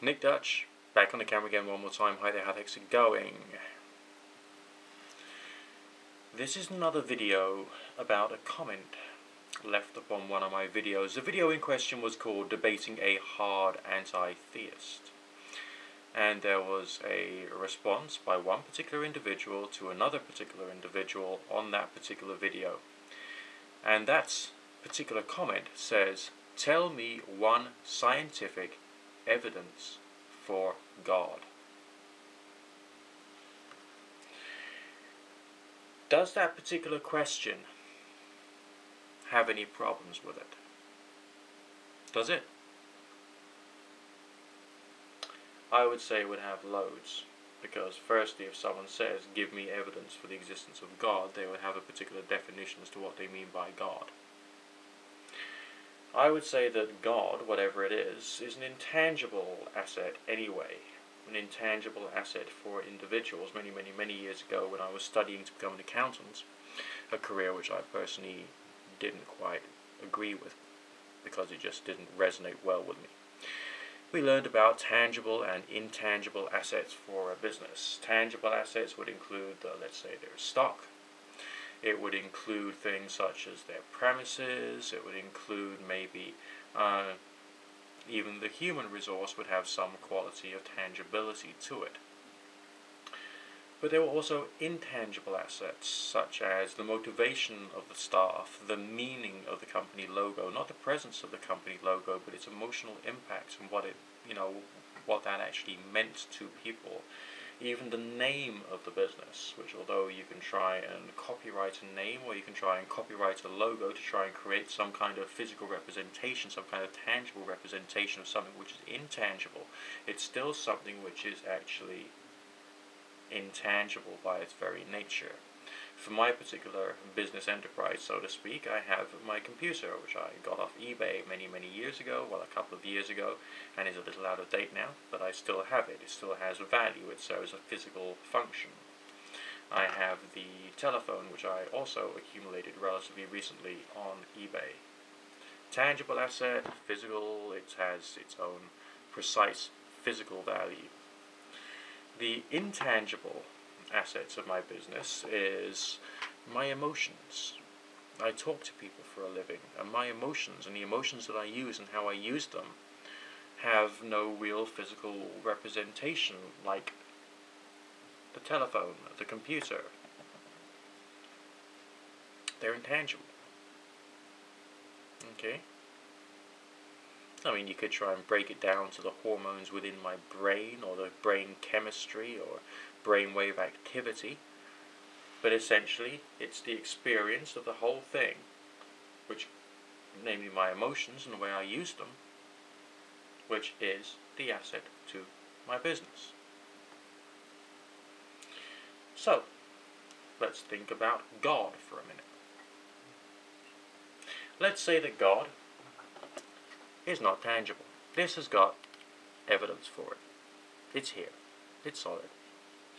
Nick Dutch, back on the camera again one more time. Hi there, how the heck's it going? This is another video about a comment left upon one of my videos. The video in question was called Debating a Hard Anti-Theist. And there was a response by one particular individual to another particular individual on that particular video. And that particular comment says, "Tell me one scientific evidence for God." Does that particular question have any problems with it? Does it? I would say it would have loads, because firstly, if someone says, "Give me evidence for the existence of God," they would have a particular definition as to what they mean by God. I would say that God, whatever it is an intangible asset anyway. An intangible asset for individuals. Many years ago, when I was studying to become an accountant, a career which I personally didn't quite agree with because it just didn't resonate well with me, we learned about tangible and intangible assets for a business. Tangible assets would include, let's say, their stock. It would include things such as their premises. It would include maybe even the human resource would have some quality of tangibility to it. But there were also intangible assets, such as the motivation of the staff, the meaning of the company logo, not the presence of the company logo, but its emotional impact and what it, what that actually meant to people. Even the name of the business, which although you can try and copyright a name or you can try and copyright a logo to try and create some kind of physical representation, some kind of tangible representation of something which is intangible, it's still something which is actually intangible by its very nature. For my particular business enterprise, so to speak, I have my computer, which I got off eBay many years ago, well, a couple of years ago, and is a little out of date now, but I still have it. It still has value. It serves a physical function. I have the telephone, which I also accumulated relatively recently on eBay. Tangible asset, physical, it has its own precise physical value. The intangible assets of my business is my emotions. I talk to people for a living, and my emotions and the emotions that I use and how I use them have no real physical representation like the telephone, the computer. They're intangible. Okay? I mean, you could try and break it down to the hormones within my brain, or the brain chemistry, or brainwave activity, but essentially it's the experience of the whole thing, which, namely my emotions and the way I use them, which is the asset to my business. So, let's think about God for a minute. Let's say that God is not tangible. This has got evidence for it. It's here. It's solid.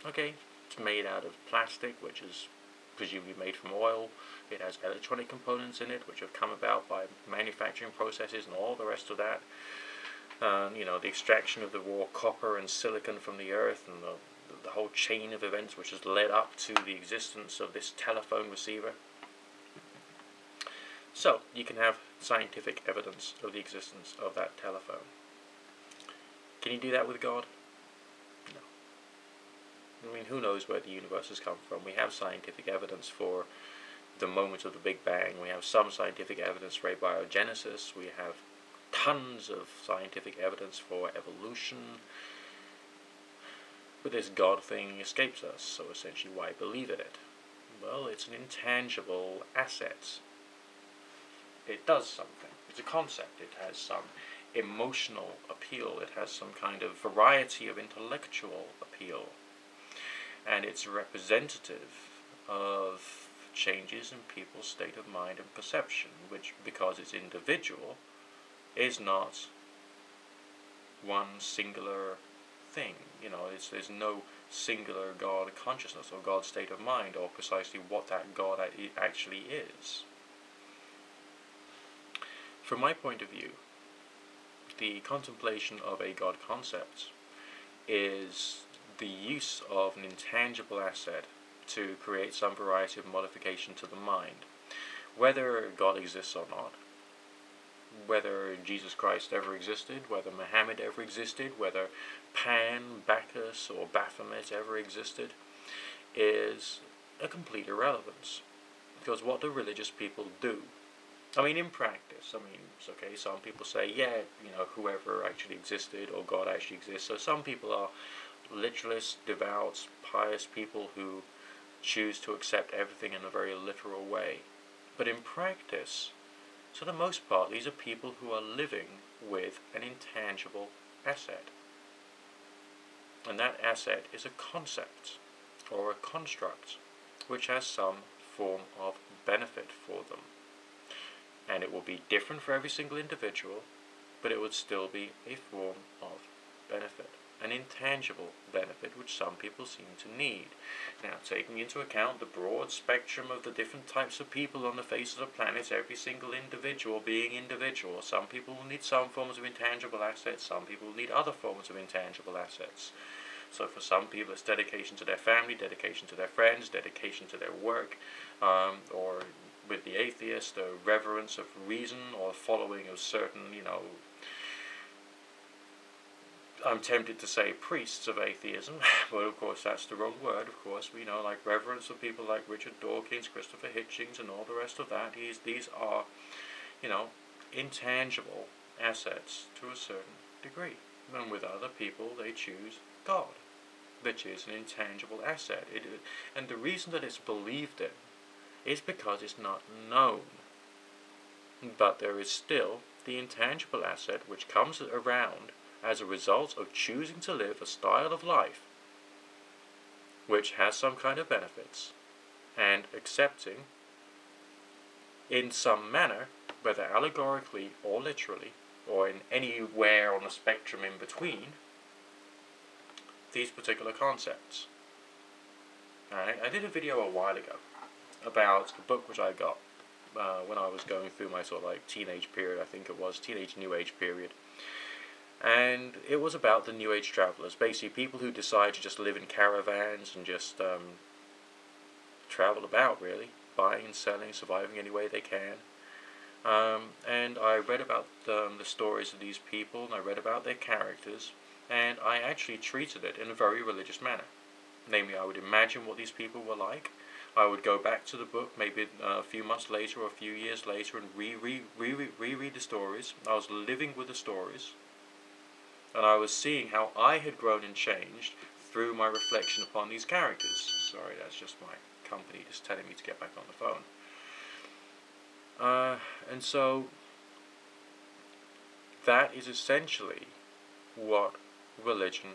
Okay, it's made out of plastic, which is presumably made from oil. It has electronic components in it, which have come about by manufacturing processes and all the rest of that. The extraction of the raw copper and silicon from the earth, and the whole chain of events which has led up to the existence of this telephone receiver. So, you can have scientific evidence of the existence of that telephone. Can you do that with God? No. I mean, who knows where the universe has come from? We have scientific evidence for the moment of the Big Bang. We have some scientific evidence for abiogenesis. We have tons of scientific evidence for evolution. But this God thing escapes us, so essentially why believe in it? Well, it's an intangible asset. It does something. It's a concept. It has some emotional appeal. It has some kind of variety of intellectual appeal. And it's representative of changes in people's state of mind and perception, which, because it's individual, is not one singular thing. There's no singular God consciousness or God state of mind, or precisely what that God actually is. From my point of view, the contemplation of a God concept is the use of an intangible asset to create some variety of modification to the mind. Whether God exists or not, whether Jesus Christ ever existed, whether Muhammad ever existed, whether Pan, Bacchus, or Baphomet ever existed, is a complete irrelevance. Because what do religious people do? I mean, in practice, it's okay, some people say, yeah, whoever actually existed, or God actually exists. So some people are literalists, devout, pious people who choose to accept everything in a very literal way. But in practice, for the most part, these are people who are living with an intangible asset. And that asset is a concept, or a construct, which has some form of benefit for them. And it will be different for every single individual, but it would still be a form of benefit, an intangible benefit which some people seem to need. Now, taking into account the broad spectrum of the different types of people on the face of the planet, every single individual being individual, some people will need some forms of intangible assets, some people will need other forms of intangible assets. So for some people it's dedication to their family, dedication to their friends, dedication to their work, or with the atheist, a reverence of reason, or following of certain, I'm tempted to say priests of atheism, but of course that's the wrong word, of course. Like reverence of people like Richard Dawkins, Christopher Hitchens, and all the rest of that. These are, intangible assets to a certain degree. And with other people, they choose God, which is an intangible asset. And the reason that it's believed in is because it's not known. But there is still the intangible asset which comes around as a result of choosing to live a style of life which has some kind of benefits, and accepting in some manner, whether allegorically or literally, or in anywhere on the spectrum in between, these particular concepts. I did a video a while ago about a book which I got when I was going through my sort of like teenage period, I think it was, teenage New Age period. And it was about the New Age travelers, basically people who decide to just live in caravans and just travel about, really, buying and selling, surviving any way they can. And I read about the stories of these people, and I read about their characters, and I actually treated it in a very religious manner. Namely, I would imagine what these people were like. I would go back to the book maybe a few months later or a few years later and reread the stories. I was living with the stories, and I was seeing how I had grown and changed through my reflection upon these characters. Sorry, that's just my company just telling me to get back on the phone. And so that is essentially what religion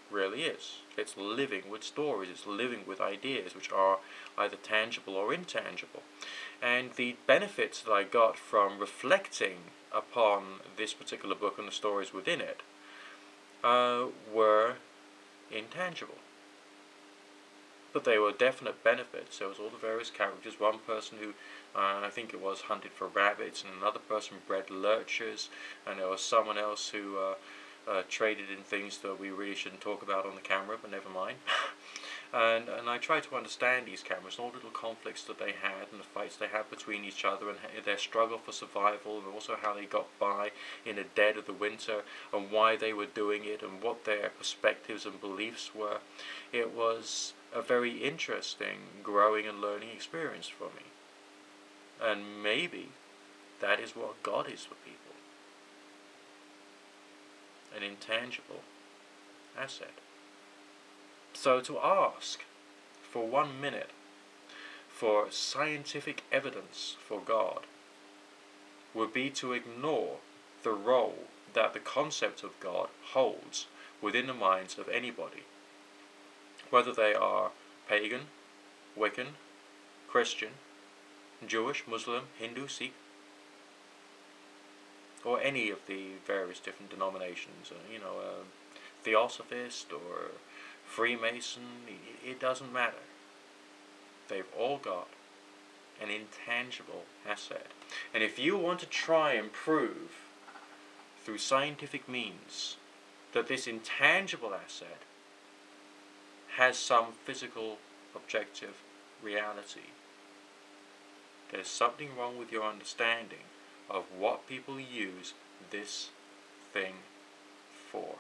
really is. It's living with stories, it's living with ideas which are either tangible or intangible. And the benefits that I got from reflecting upon this particular book and the stories within it were intangible. But they were definite benefits. There was all the various characters. One person who, I think it was, hunted for rabbits, and another person bred lurchers, and there was someone else who traded in things that we really shouldn't talk about on the camera, but never mind. and I tried to understand these characters, and all the little conflicts that they had, and the fights they had between each other, and their struggle for survival, and also how they got by in the dead of the winter, and why they were doing it, and what their perspectives and beliefs were. It was a very interesting growing and learning experience for me. And maybe that is what God is for people. An intangible asset. So to ask for 1 minute for scientific evidence for God would be to ignore the role that the concept of God holds within the minds of anybody, whether they are pagan, Wiccan, Christian, Jewish, Muslim, Hindu, Sikh, or any of the various different denominations, Theosophist or Freemason, it doesn't matter. They've all got an intangible asset. And if you want to try and prove through scientific means that this intangible asset has some physical, objective reality. There's something wrong with your understanding of what people use this thing for.